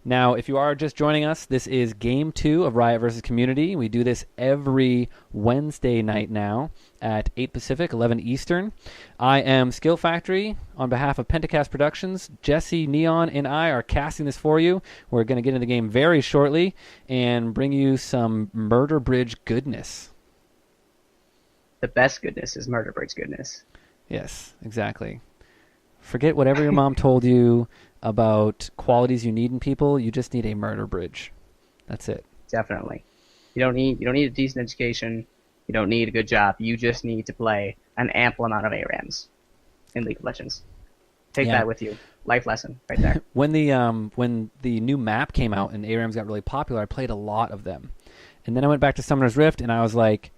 Now, if you are just joining us, this is Game 2 of Riot versus Community. We do this every Wednesday night now at 8 Pacific, 11 Eastern. I am Skill Factory on behalf of Pentacast Productions. Jesse, Neon, and I are casting this for you. We're going to get into the game very shortly and bring you some Murder Bridge goodness. The best goodness is Murder Bridge goodness. Yes, exactly. Forget whatever your mom told you about qualities you need in people. You just need a murder bridge. That's it. Definitely. You don't need a decent education. You don't need a good job. You just need to play an ample amount of ARAMs in League of Legends. Take that with you. Life lesson right there. When the new map came out and ARAMs got really popular, I played a lot of them. And then I went back to Summoner's Rift and I was like,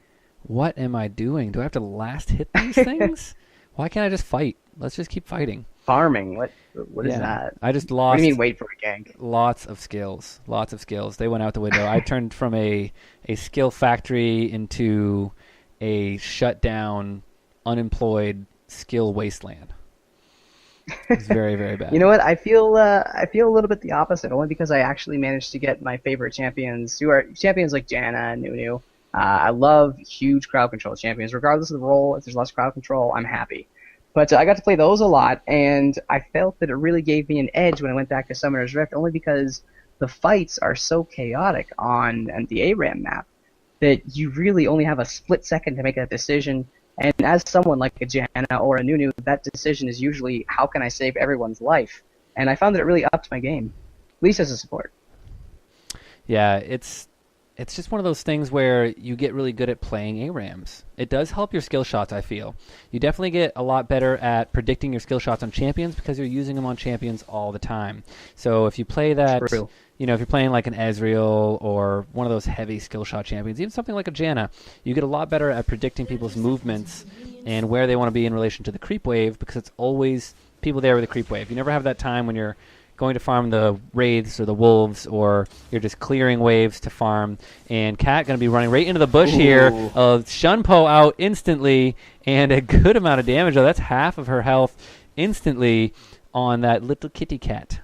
what am I doing? Do I have to last hit these things? Why can't I just fight? Let's just keep fighting. Farming. What is that? I just lost. What do you mean wait for a gank? Lots of skills. They went out the window. I turned from a skill factory into a shut down, unemployed skill wasteland. It's very, very bad. You know what? I feel a little bit the opposite, only because I actually managed to get my favorite champions, who are champions like Janna and Nunu. I love huge crowd control champions. Regardless of the role, if there's less crowd control, I'm happy. But I got to play those a lot, and I felt that it really gave me an edge when I went back to Summoner's Rift, only because the fights are so chaotic on the ARAM map that you really only have a split second to make a decision. And as someone like a Janna or a Nunu, that decision is usually, how can I save everyone's life? And I found that it really upped my game, at least as a support. Yeah, it's just one of those things where you get really good at playing ARAMs. It does help your skill shots, I feel. You definitely get a lot better at predicting your skill shots on champions because you're using them on champions all the time. So if you play that, True. if you're playing like an Ezreal or one of those heavy skill shot champions, even something like a Janna, you get a lot better at predicting people's movements and where they want to be in relation to the creep wave because it's always people there with a creep wave. You never have that time when you're going to farm the Wraiths or the Wolves, or you're just clearing waves to farm. And Cat going to be running right into the bush here. Shunpo out instantly, and a good amount of damage. Oh, that's half of her health instantly on that little kitty cat.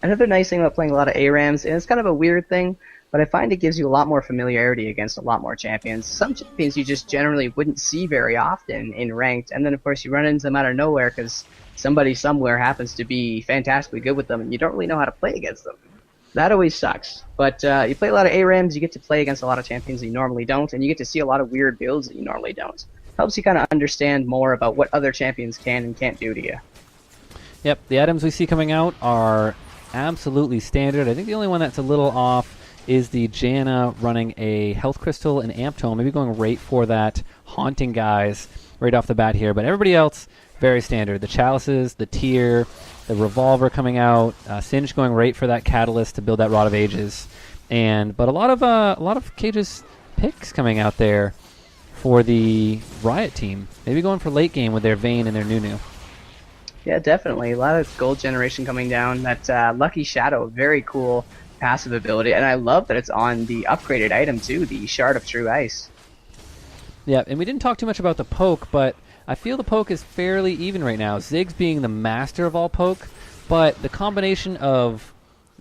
Another nice thing about playing a lot of ARAMs, and it's kind of a weird thing, but I find it gives you a lot more familiarity against a lot more champions. Some champions you just generally wouldn't see very often in ranked, and then of course you run into them out of nowhere because somebody somewhere happens to be fantastically good with them, and you don't really know how to play against them. That always sucks. But you play a lot of ARAMs, you get to play against a lot of champions that you normally don't, and you get to see a lot of weird builds that you normally don't. Helps you kind of understand more about what other champions can and can't do to you. Yep, the items we see coming out are absolutely standard. I think the only one that's a little off is the Janna running a Health Crystal and Amp Tome, maybe going right for that Haunting guys right off the bat here. But everybody else, very standard. The Chalices, the Tear, the Revolver coming out, Singe going right for that Catalyst to build that Rod of Ages. But a lot of Cage's picks coming out there for the Riot team. Maybe going for late game with their Vayne and their Nunu. Yeah, definitely. A lot of gold generation coming down. That Lucky Shadow, very cool passive ability, and I love that it's on the upgraded item too, the Shard of True Ice. Yeah, and we didn't talk too much about the poke, but I feel the poke is fairly even right now. Ziggs being the master of all poke, but the combination of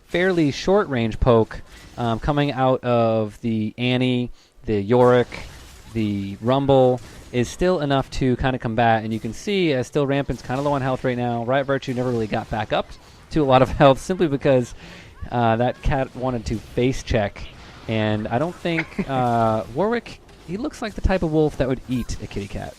fairly short-range poke coming out of the Annie, the Yorick, the Rumble is still enough to kind of combat, and you can see as still Rampant's kind of low on health right now. Riot Virtue never really got back up to a lot of health simply because that cat wanted to face check, and I don't think Warwick, he looks like the type of wolf that would eat a kitty cat.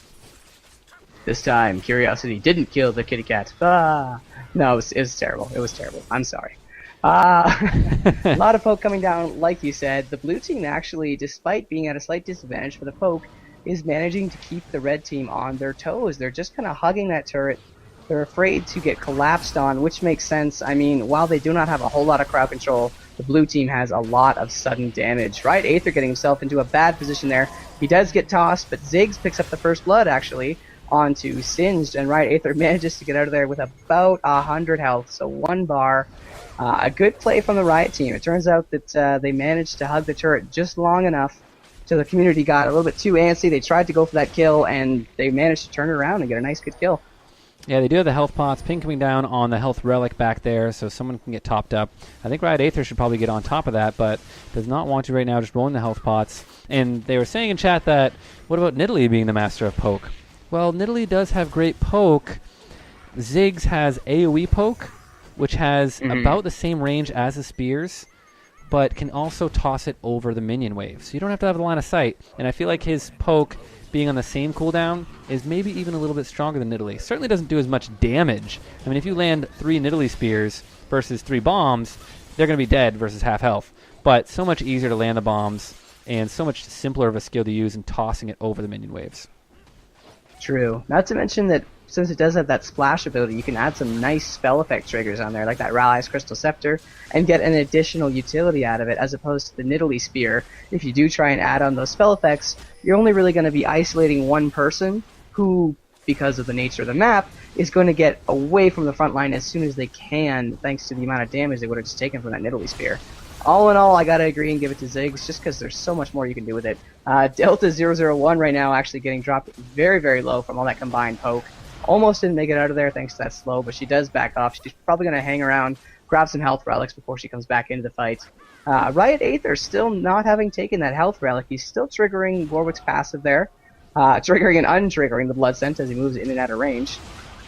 This time, Curiosity didn't kill the kitty cat. No, it was terrible. It was terrible. I'm sorry. A lot of poke coming down, like you said. The blue team actually, despite being at a slight disadvantage for the poke, is managing to keep the red team on their toes. They're just kind of hugging that turret. They're afraid to get collapsed on, which makes sense. I mean, while they do not have a whole lot of crowd control, the blue team has a lot of sudden damage. Riot Aether getting himself into a bad position there. He does get tossed, but Ziggs picks up the first blood, actually, onto Singed, and Riot Aether manages to get out of there with about 100 health, so 1 bar. A good play from the Riot team. It turns out that they managed to hug the turret just long enough so the community got a little bit too antsy. They tried to go for that kill, and they managed to turn it around and get a nice good kill. Yeah, they do have the health pots. Ping coming down on the health relic back there, so someone can get topped up. I think Riot Aether should probably get on top of that, but does not want to right now, just rolling the health pots. And they were saying in chat that, what about Nidalee being the master of poke? Well, Nidalee does have great poke. Ziggs has AoE poke, which has about the same range as the spears, but can also toss it over the minion wave. So you don't have to have the line of sight. And I feel like his poke being on the same cooldown is maybe even a little bit stronger than Nidalee. Certainly doesn't do as much damage. I mean, if you land 3 Nidalee spears versus 3 bombs, they're going to be dead versus half health. But so much easier to land the bombs and so much simpler of a skill to use in tossing it over the minion waves. True. Not to mention that since it does have that splash ability, you can add some nice spell effect triggers on there, like that Rally's Crystal Scepter, and get an additional utility out of it, as opposed to the Nidalee Spear. If you do try and add on those spell effects, you're only really going to be isolating one person who, because of the nature of the map, is going to get away from the front line as soon as they can, thanks to the amount of damage they would have just taken from that Nidalee Spear. All in all, I gotta agree and give it to Ziggs, just because there's so much more you can do with it. Delta 001 right now actually getting dropped very, very low from all that combined poke. Almost didn't make it out of there thanks to that slow, but she does back off. She's probably going to hang around, grab some health relics before she comes back into the fight. Riot Aether still not having taken that health relic. He's still triggering Warwick's passive there, triggering and untriggering the Blood Scent as he moves in and out of range.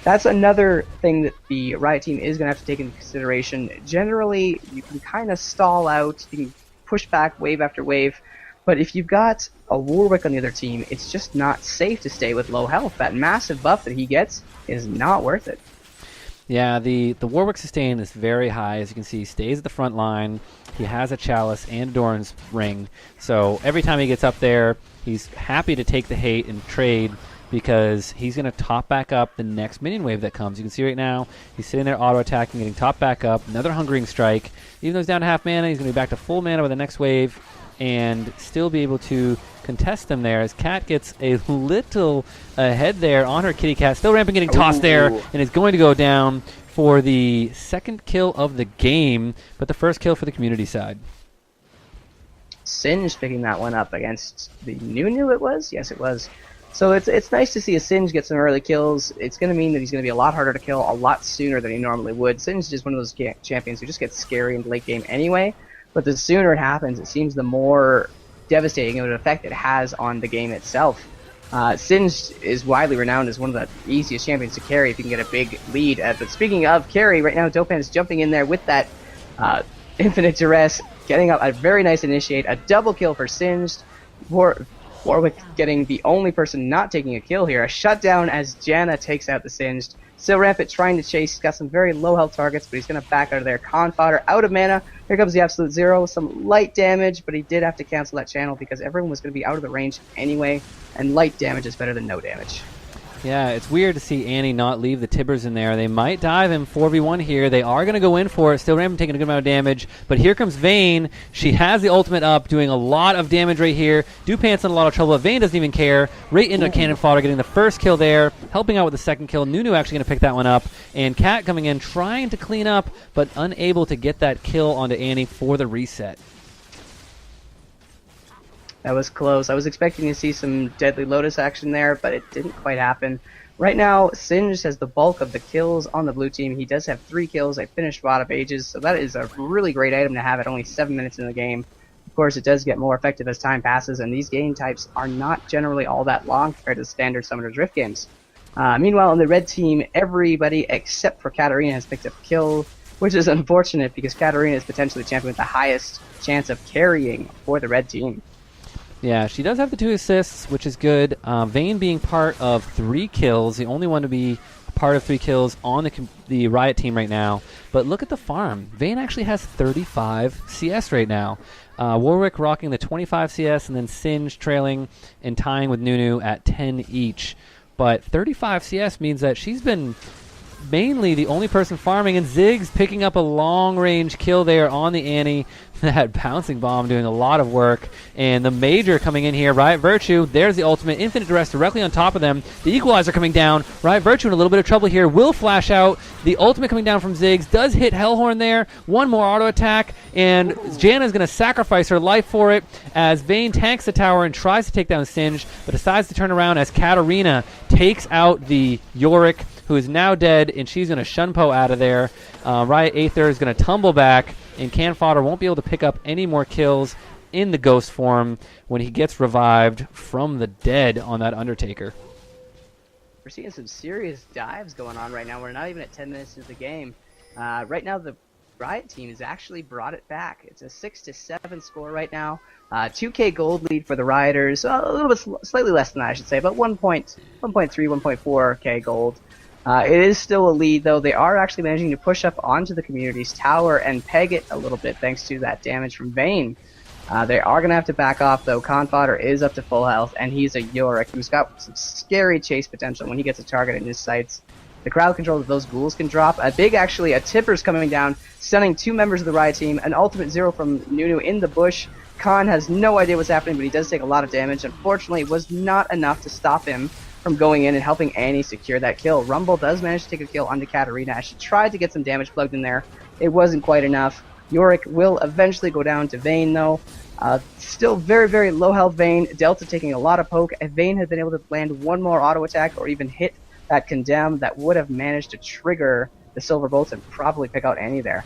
That's another thing that the Riot team is going to have to take into consideration. Generally, you can kind of stall out, you can push back wave after wave, but if you've got a Warwick on the other team, it's just not safe to stay with low health. That massive buff that he gets is not worth it. Yeah, the Warwick sustain is very high. As you can see, he stays at the front line. He has a Chalice and a Doran's Ring. So every time he gets up there, he's happy to take the hate and trade, because he's going to top back up the next minion wave that comes. You can see right now, he's sitting there auto-attacking, getting top back up. Another Hungering Strike. Even though he's down to half mana, he's going to be back to full mana by the next wave and still be able to contest them there, as Cat gets a little ahead there on her kitty cat. Still ramping, getting tossed there, and is going to go down for the second kill of the game, but the first kill for the community side. Singe picking that one up against the Nunu, it was? Yes, it was. So it's nice to see a Singe get some early kills. It's going to mean that he's going to be a lot harder to kill a lot sooner than he normally would. Singe is just one of those champions who just gets scary in the late game anyway, but the sooner it happens, it seems the more devastating of an effect it has on the game itself. Singe is widely renowned as one of the easiest champions to carry if you can get a big lead. But speaking of carry, right now Dopan is jumping in there with that Infinite Duress, getting up a very nice initiate, a double kill for Singe. Warwick getting the only person not taking a kill here. A shutdown as Janna takes out the Singed. Still Rampant trying to chase. He's got some very low health targets, but he's going to back out of there. Con Fodder out of mana. Here comes the Absolute Zero. Some light damage, but he did have to cancel that channel because everyone was going to be out of the range anyway, and light damage is better than no damage. Yeah, it's weird to see Annie not leave the Tibbers in there. They might dive him 4v1 here. They are going to go in for it. Still Rampant taking a good amount of damage. But here comes Vayne. She has the ultimate up, doing a lot of damage right here. Dupant's in a lot of trouble, but Vayne doesn't even care. Right into Cannon Fodder, getting the first kill there. Helping out with the second kill. Nunu actually going to pick that one up. And Cat coming in, trying to clean up, but unable to get that kill onto Annie for the reset. That was close. I was expecting to see some Deadly Lotus action there, but it didn't quite happen. Right now, Singe has the bulk of the kills on the blue team. He does have 3 kills. I finished Rod of Ages, so that is a really great item to have at only 7 minutes in the game. Of course, it does get more effective as time passes, and these game types are not generally all that long compared to the standard Summoner's Rift games. Meanwhile, on the red team, everybody except for Katarina has picked up a kill, which is unfortunate because Katarina is potentially the champion with the highest chance of carrying for the red team. Yeah, she does have the 2 assists, which is good. Vayne being part of 3 kills, the only one to be part of 3 kills on the Riot team right now. But look at the farm. Vayne actually has 35 CS right now. Warwick rocking the 25 CS, and then Singe trailing and tying with Nunu at 10 each. But 35 CS means that she's been mainly the only person farming, and Ziggs picking up a long-range kill there on the Annie. That bouncing bomb doing a lot of work. And the Major coming in here. Riot Virtue, there's the ultimate. Infinite Duress directly on top of them. The Equalizer coming down. Riot Virtue in a little bit of trouble here. Will flash out. The ultimate coming down from Ziggs. Does hit Hellhorn there. One more auto attack. And Janna's going to sacrifice her life for it as Vayne tanks the tower and tries to take down Singe, but decides to turn around as Katarina takes out the Yorick, who is now dead, and she's going to Shunpo out of there. Riot Aether is going to tumble back, and Can Fodder won't be able to pick up any more kills in the ghost form when he gets revived from the dead on that Undertaker. We're seeing some serious dives going on right now. We're not even at 10 minutes into the game. Right now, the Riot team has actually brought it back. It's a 6-7 score right now. 2K gold lead for the Rioters. A little bit slightly less than that, I should say, but 1.3, 1.4K gold. It is still a lead, though. They are actually managing to push up onto the community's tower and peg it a little bit thanks to that damage from Vayne. They are going to have to back off, though. Confodder is up to full health, and he's a Yorick who's got some scary chase potential when he gets a target in his sights. The crowd control that those ghouls can drop. A tipper's coming down, stunning 2 members of the Riot team. An ultimate 0 from Nunu in the bush. Khan has no idea what's happening, but he does take a lot of damage. Unfortunately, it was not enough to stop him from going in and helping Annie secure that kill. Rumble does manage to take a kill onto Katarina as she tried to get some damage plugged in there. It wasn't quite enough. Yorick will eventually go down to Vayne, though. Still very, very low health Vayne. Delta taking a lot of poke. If Vayne had been able to land one more auto attack or even hit that condemn, that would have managed to trigger the silver bolts and probably pick out Annie there.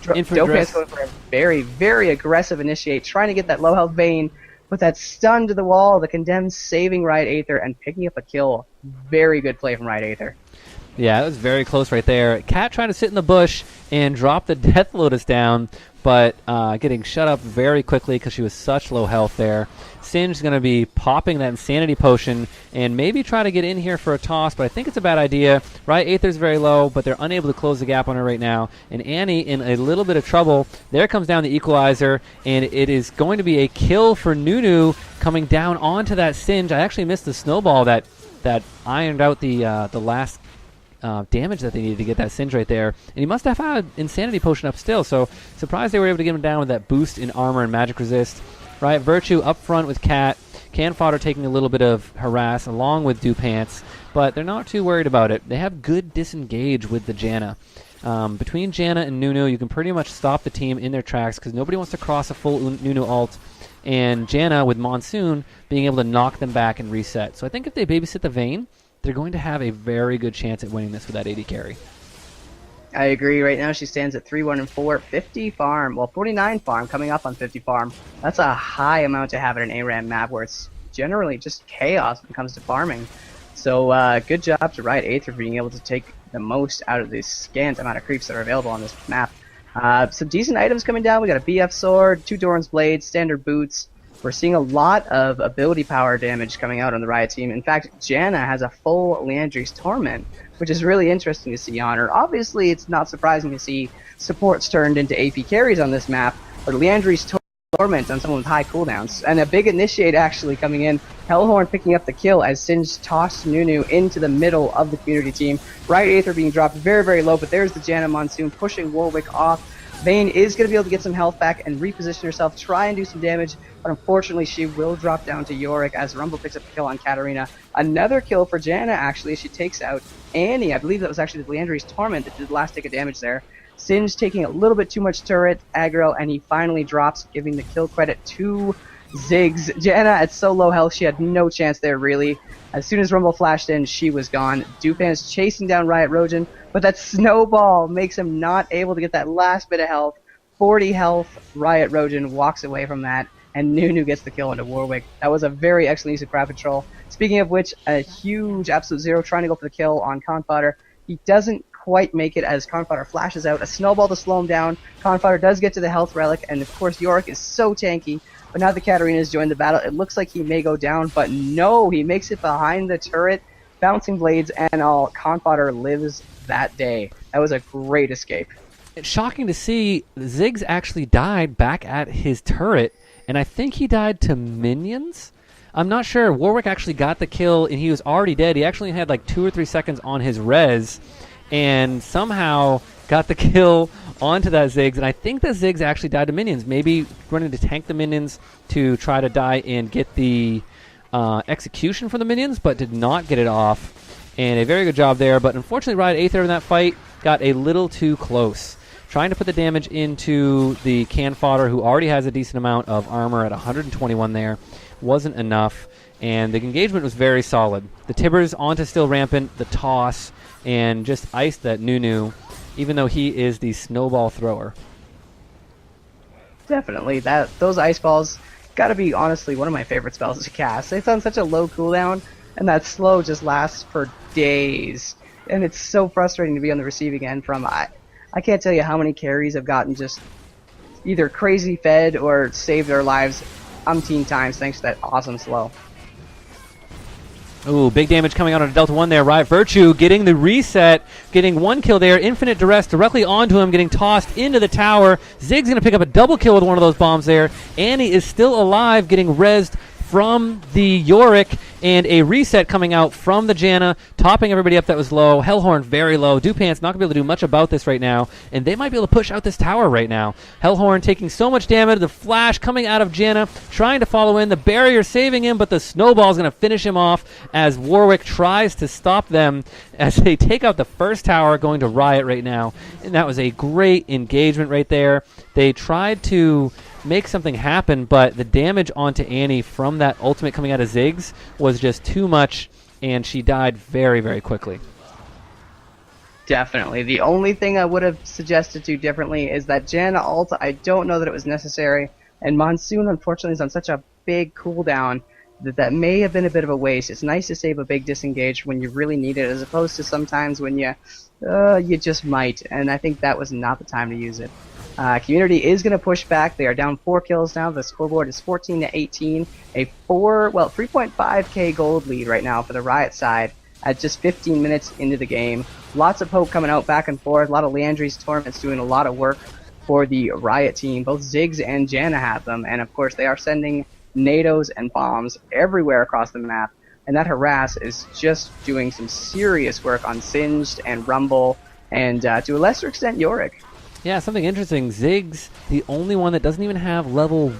Dopan's going for a very, very aggressive initiate, trying to get that low health Vayne, but that stun to the wall, the condemn saving Riot Aether and picking up a kill. Very good play from Riot Aether. Yeah, that was very close right there. Cat trying to sit in the bush and drop the Death Lotus down, but getting shut up very quickly because she was such low health there. Singe's going to be popping that Insanity Potion and maybe try to get in here for a toss, but I think it's a bad idea. Riot Aether's very low, but they're unable to close the gap on her right now. And Annie in a little bit of trouble. There comes down the Equalizer, and it is going to be a kill for Nunu coming down onto that Singe. I actually missed the snowball that ironed out the last damage that they needed to get that Singe right there. And he must have had Insanity Potion up still, so surprised they were able to get him down with that boost in armor and magic resist. Riot Virtue up front with Cat. Can Fodder taking a little bit of harass along with Dupants, but they're not too worried about it. They have good disengage with the Janna. Between Janna and Nunu, you can pretty much stop the team in their tracks because nobody wants to cross a full Nunu ult. And Janna with Monsoon being able to knock them back and reset. So I think if they babysit the Vayne, they're going to have a very good chance at winning this with that AD carry. I agree. Right now she stands at 3-1-4, 50 farm. Well, 49 farm, coming up on 50 farm. That's a high amount to have in an ARAM map where it's generally just chaos when it comes to farming. So good job to Riot Aether for being able to take the most out of the scant amount of creeps that are available on this map. Some decent items coming down. We got a BF sword, 2 Doran's blades, standard boots. We're seeing a lot of ability power damage coming out on the Riot team. In fact, Janna has a full Leandri's Torment, which is really interesting to see on her. Obviously, it's not surprising to see supports turned into AP carries on this map, but Leandri's Torment on someone with high cooldowns. And a big initiate actually coming in. Hellhorn picking up the kill as Singe tossed Nunu into the middle of the community team. Riot Aether being dropped very, very low, but there's the Janna Monsoon pushing Warwick off. Vayne is going to be able to get some health back and reposition herself, try and do some damage, but unfortunately she will drop down to Yorick as Rumble picks up a kill on Katarina. Another kill for Janna, actually, as she takes out Annie. I believe that was actually the Leandri's Torment that did the last tick of damage there. Singe taking a little bit too much turret aggro, and he finally drops, giving the kill credit to Ziggs. Janna at so low health, she had no chance there, really. As soon as Rumble flashed in, she was gone. Dupan's chasing down Riot Rojan, but that snowball makes him not able to get that last bit of health. 40 health, Riot Rojan walks away from that, and Nunu gets the kill into Warwick. That was a very excellent use of crowd control. Speaking of which, a huge Absolute Zero trying to go for the kill on Confodder. He doesn't quite make it as Confodder flashes out. A snowball to slow him down. Confodder does get to the health relic, and of course Yorick is so tanky. But now that Katarina has joined the battle, it looks like he may go down, but no, he makes it behind the turret, bouncing blades and all. Confodder lives that day. That was a great escape. It's shocking to see Ziggs actually died back at his turret, and I think he died to minions? I'm not sure. Warwick actually got the kill, and he was already dead. He actually had like 2 or 3 seconds on his res, and somehow got the kill onto that Ziggs, and I think that Ziggs actually died to minions. Maybe running to tank the minions to try to die and get the execution for the minions, but did not get it off. And a very good job there, but unfortunately Riot Aether in that fight got a little too close. Trying to put the damage into the Can Fodder, who already has a decent amount of armor at 121 there. wasn't enough, and the engagement was very solid. The Tibbers onto Still Rampant, the toss, and just iced that Nunu, even though he is the snowball thrower. Definitely. Those ice balls gotta be honestly one of my favorite spells to cast. It's on such a low cooldown, and that slow just lasts for days. And it's so frustrating to be on the receiving end from. I can't tell you how many carries have gotten just either crazy fed or saved their lives umpteen times thanks to that awesome slow. Ooh, big damage coming out on Delta 1 there. Riot Virtue getting the reset, getting 1 kill there. Infinite Duress directly onto him, getting tossed into the tower. Zig's going to pick up a double kill with one of those bombs there. Annie is still alive, getting rezzed from the Yorick, and a reset coming out from the Janna, topping everybody up that was low. Hellhorn very low. Dupant's not going to be able to do much about this right now, and they might be able to push out this tower right now. Hellhorn taking so much damage. The flash coming out of Janna, trying to follow in. The barrier saving him, but the snowball is going to finish him off as Warwick tries to stop them as they take out the first tower, going to Riot right now. And that was a great engagement right there. They tried to make something happen, but the damage onto Annie from that ultimate coming out of Ziggs was just too much, and she died very, very quickly. Definitely. The only thing I would have suggested to differently is that Janna ult, I don't know that it was necessary, and Monsoon unfortunately is on such a big cooldown that may have been a bit of a waste. It's nice to save a big disengage when you really need it, as opposed to sometimes when you just might, and I think that was not the time to use it. Community is going to push back. They are down 4 kills now. The scoreboard is 14-18. A 3.5k gold lead right now for the Riot side at just 15 minutes into the game. Lots of poke coming out back and forth. A lot of Leandry's Torments doing a lot of work for the Riot team. Both Ziggs and Janna have them, and of course they are sending NATOs and bombs everywhere across the map. And that Harass is just doing some serious work on Singed and Rumble, and to a lesser extent Yorick. Yeah, something interesting. Ziggs, the only one that doesn't even have Nunu,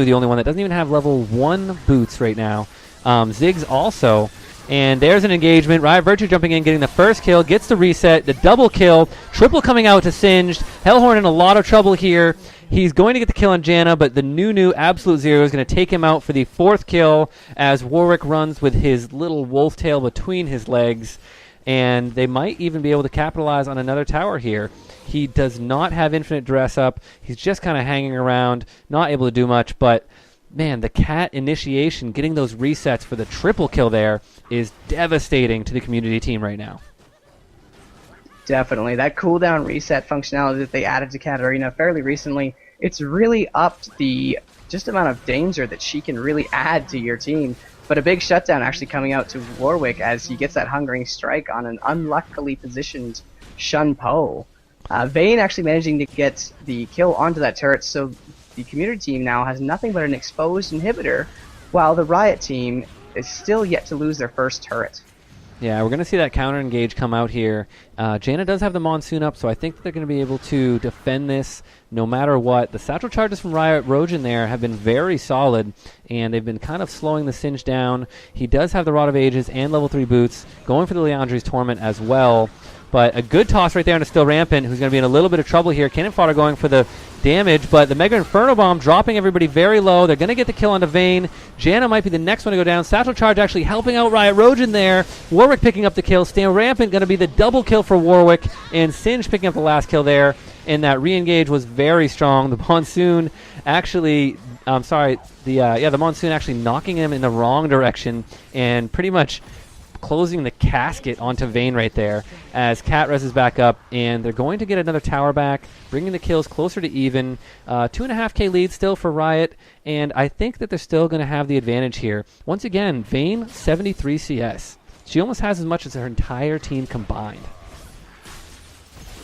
the only one that doesn't even have level 1 boots right now. Ziggs also. And there's an engagement. Riot Virtue jumping in, getting the first kill, gets the reset, the double kill, triple coming out to Singed. Hellhorn in a lot of trouble here. He's going to get the kill on Janna, but the Nunu Absolute Zero is going to take him out for the 4th kill as Warwick runs with his little wolf tail between his legs. And they might even be able to capitalize on another tower here. He does not have Infinite Duress up. He's just kind of hanging around, not able to do much. But, man, the Cat initiation, getting those resets for the triple kill there is devastating to the community team right now. Definitely. That cooldown reset functionality that they added to Cat Arena fairly recently, it's really upped the just amount of danger that she can really add to your team. But a big shutdown actually coming out to Warwick as he gets that Hungering Strike on an unluckily positioned Shun Po. Vayne actually managing to get the kill onto that turret, so the community team now has nothing but an exposed inhibitor, while the Riot team is still yet to lose their first turret. Yeah, we're going to see that counter engage come out here. Janna does have the Monsoon up, so I think they're going to be able to defend this no matter what. The satchel charges from Riot Rojan there have been very solid, and they've been kind of slowing the Singe down. He does have the Rod of Ages and level 3 boots, going for the Leandry's Torment as well. But a good toss right there into Still Rampant, who's going to be in a little bit of trouble here. Cannon Fodder going for the damage, but the Mega Inferno Bomb dropping everybody very low. They're going to get the kill onto Vayne. Janna might be the next one to go down. Satchel Charge actually helping out Riot Rojan there. Warwick picking up the kill. Still Rampant going to be the double kill for Warwick, and Singe picking up the last kill there. And that re-engage was very strong. The Monsoon actually, the Monsoon actually knocking him in the wrong direction and pretty much closing the casket onto Vayne right there as Cat reses back up, and they're going to get another tower back, bringing the kills closer to even. 2.5k lead still for Riot, and I think that they're still going to have the advantage here. Once again, Vayne 73 CS. She almost has as much as her entire team combined.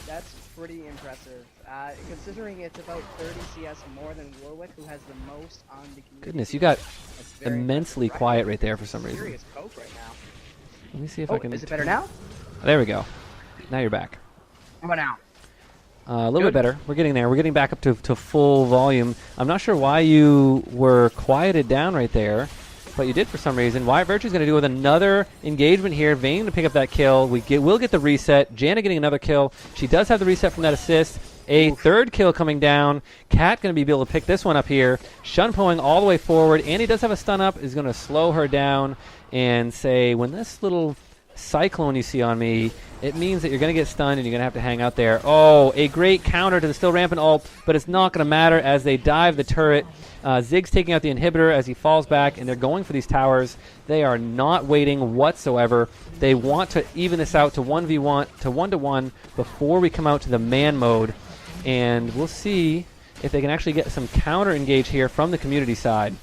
That's pretty impressive, considering it's about 30 CS more than Warwick, who has the most on the community. Goodness, you got immensely quiet right there for some reason. Serious poke right now. Let me see if I can... Is it better now? There we go. Now you're back. How about now? A little bit better. We're getting there. We're getting back up to full volume. I'm not sure why you were quieted down right there, but you did for some reason. Riot Virtue's going to do with another engagement here. Vayne to pick up that kill. We'll get the reset. Janna getting another kill. She does have the reset from that assist. A third kill coming down. Cat going to be able to pick this one up here. Shunpoing all the way forward. And he does have a stun up. Is going to slow her down and say, when this little cyclone you see on me, it means that you're going to get stunned and you're going to have to hang out there. Oh, a great counter to the still rampant ult, but it's not going to matter as they dive the turret. Zig's taking out the inhibitor as he falls back, and they're going for these towers. They are not waiting whatsoever. They want to even this out to 1v1, to 1-to-1 before we come out to the man mode. And we'll see if they can actually get some counter engage here from the community side.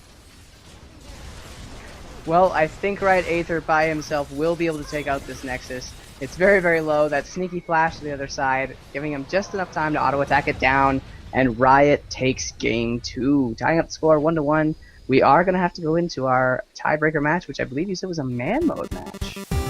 Well, I think Riot Aether by himself will be able to take out this Nexus. It's very, very low. That sneaky flash to the other side, giving him just enough time to auto-attack it down, and Riot takes game 2, tying up the score 1-to-1. We are going to have to go into our tiebreaker match, which I believe you said was a man mode match.